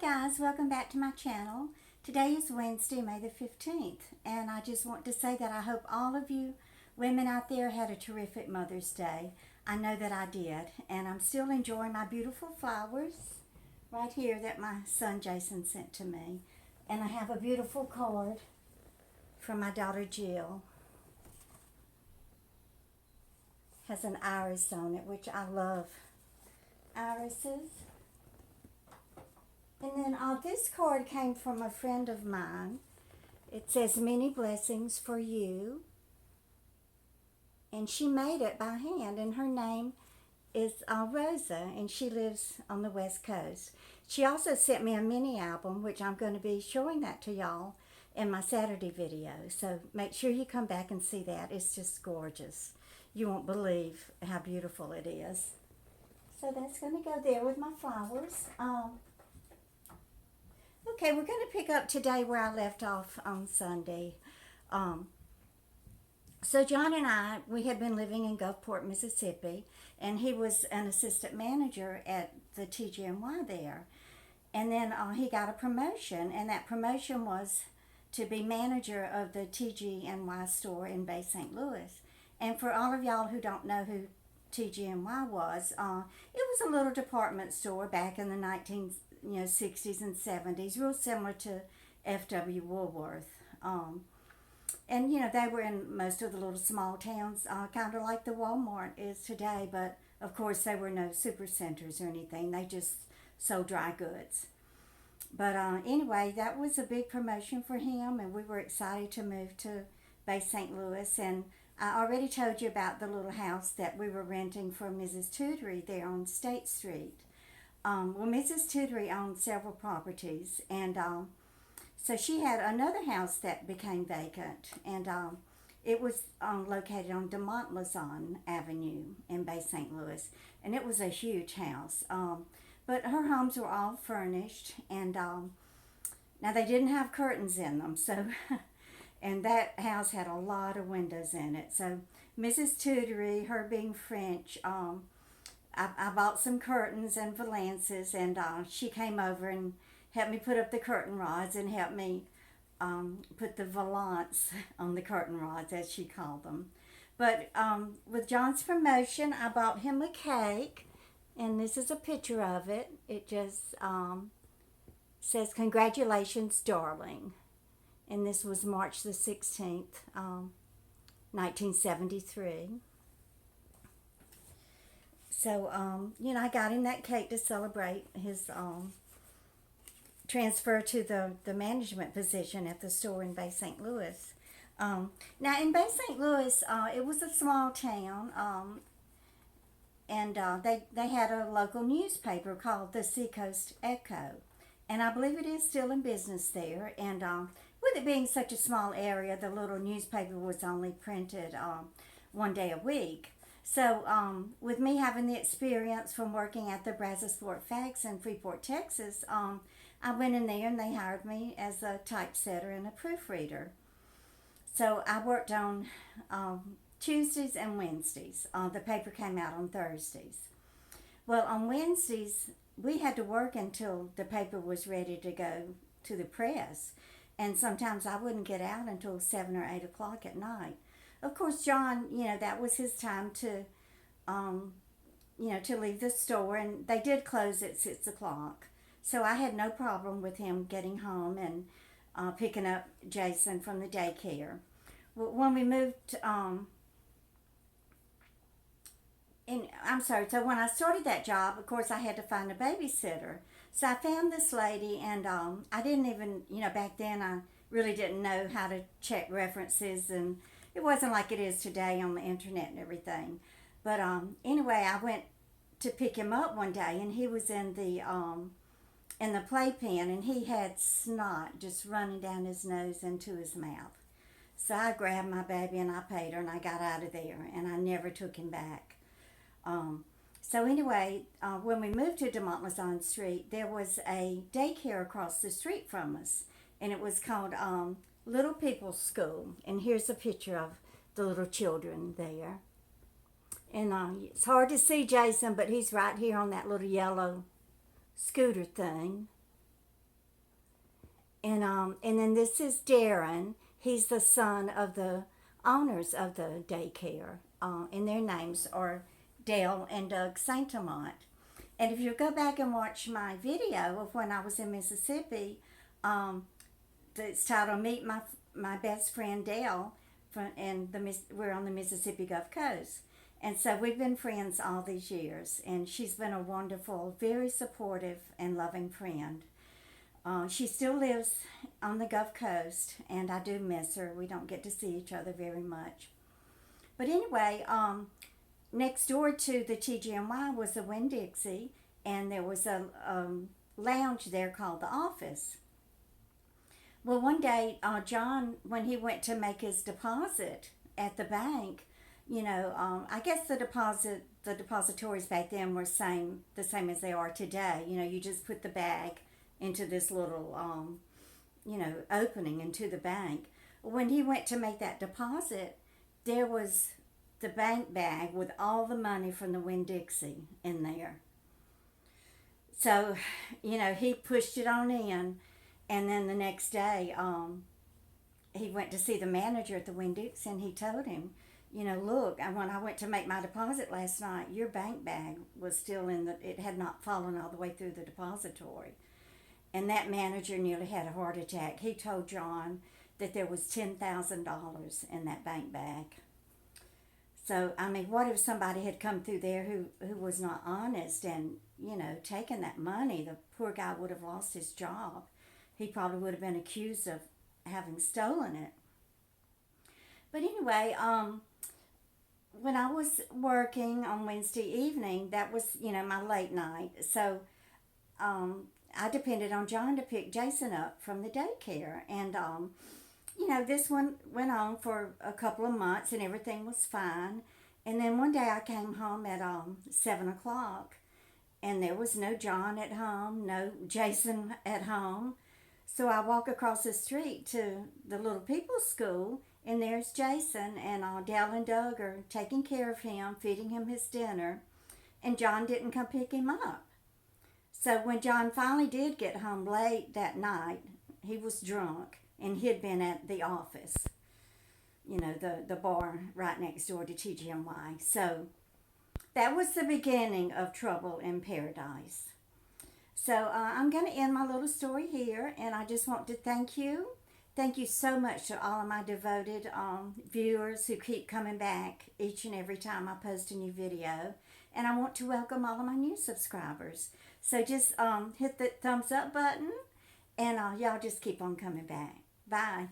guys, welcome back to my channel. Today is Wednesday, May the 15th, and I just want to say that I hope all of you women out there had a terrific Mother's Day. I know that I did, and I'm still enjoying my beautiful flowers right here that my son Jason sent to me. And I have a beautiful card from my daughter Jill. Has an iris on it, which I love irises. And then this card came from a friend of mine. It says, "Many blessings for you." And she made it by hand, and her name is Rosa, and she lives on the West Coast. She also sent me a mini album, which I'm going to be showing that to y'all in my Saturday video. So make sure you come back and see that. It's just gorgeous. You won't believe how beautiful it is. So that's going to go there with my flowers. Okay, we're going to pick up today where I left off on Sunday. So John and I, we had been living in Gulfport, Mississippi, and he was an assistant manager at the TGNY there. And then he got a promotion, and that promotion was to be manager of the TGNY store in Bay St. Louis. And for all of y'all who don't know who TGNY was, it was a little department store back in the 60s and 70s, real similar to F.W. Woolworth. And, they were in most of the little small towns, kind of like the Walmart is today, but of course there were no super centers or anything. They just sold dry goods. But anyway, that was a big promotion for him, and we were excited to move to Bay St. Louis. And I already told you about the little house that we were renting for Mrs. Tutory there on State Street. Well, Mrs. Tutory owned several properties, and so she had another house that became vacant, and it was located on De Montlezon Avenue in Bay St. Louis, and it was a huge house. But her homes were all furnished, and now they didn't have curtains in them, so and that house had a lot of windows in it. So Mrs. Tutory, her being French, I bought some curtains and valances, and she came over and helped me put up the curtain rods and helped me put the valance on the curtain rods, as she called them. But with John's promotion, I bought him a cake, and this is a picture of it. It just says, "Congratulations, darling." And this was March the 16th, 1973. So, I got him that cake to celebrate his transfer to the management position at the store in Bay St. Louis. Now, in Bay St. Louis, it was a small town, and they had a local newspaper called the Seacoast Echo. And I believe it is still in business there. And with it being such a small area, the little newspaper was only printed one day a week. So with me having the experience from working at the Brazosport Fax in Freeport, Texas, I went in there and they hired me as a typesetter and a proofreader. So I worked on Tuesdays and Wednesdays. The paper came out on Thursdays. Well, on Wednesdays, we had to work until the paper was ready to go to the press. And sometimes I wouldn't get out until 7 or 8 o'clock at night. Of course, John, that was his time to, to leave the store, and they did close at 6 o'clock. So I had no problem with him getting home and picking up Jason from the daycare. Well, when we moved, so when I started that job, of course, I had to find a babysitter. So I found this lady, and I didn't even, back then I really didn't know how to check references, and it wasn't like it is today on the internet and everything. But anyway, I went to pick him up one day, and he was in the playpen, and he had snot just running down his nose into his mouth. So I grabbed my baby and I paid her, and I got out of there, and I never took him back. So anyway, when we moved to De Montlezon Street, there was a daycare across the street from us, and it was called Little People's School. And here's a picture of the little children there. And it's hard to see Jason, but he's right here on that little yellow scooter thing. And then this is Darren. He's the son of the owners of the daycare, and their names are Dale and Doug Saintamont. And if you go back and watch my video of when I was in Mississippi, it's titled "Meet My Best Friend Dale," we're on the Mississippi Gulf Coast. And so we've been friends all these years, and she's been a wonderful, very supportive and loving friend. She still lives on the Gulf Coast, and I do miss her. We don't get to see each other very much. But anyway, next door to the TGNY was the Winn-Dixie, and there was a lounge there called the Office. Well, one day, John, when he went to make his deposit at the bank, I guess the depositories back then were the same as they are today. You just put the bag into this little, opening into the bank. When he went to make that deposit, there was the bank bag with all the money from the Winn-Dixie in there. So, he pushed it on in, and then the next day, he went to see the manager at the Winn-Dixie, and he told him, look, when I went to make my deposit last night, your bank bag was still it had not fallen all the way through the depository. And that manager nearly had a heart attack. He told John that there was $10,000 in that bank bag. So, what if somebody had come through there who was not honest and, taken that money? The poor guy would have lost his job. He probably would have been accused of having stolen it. But anyway, when I was working on Wednesday evening, that was, my late night. So I depended on John to pick Jason up from the daycare. And, this one went on for a couple of months and everything was fine. And then one day I came home at 7 o'clock and there was no John at home, no Jason at home. So I walk across the street to the Little People's School, and there's Jason, and Dale and Doug are taking care of him, feeding him his dinner, and John didn't come pick him up. So when John finally did get home late that night, he was drunk, and he'd been at the Office, the bar right next door to TGNY. So that was the beginning of Trouble in Paradise. So I'm going to end my little story here, and I just want to thank you. Thank you so much to all of my devoted viewers who keep coming back each and every time I post a new video. And I want to welcome all of my new subscribers. So just hit the thumbs up button, and y'all just keep on coming back. Bye.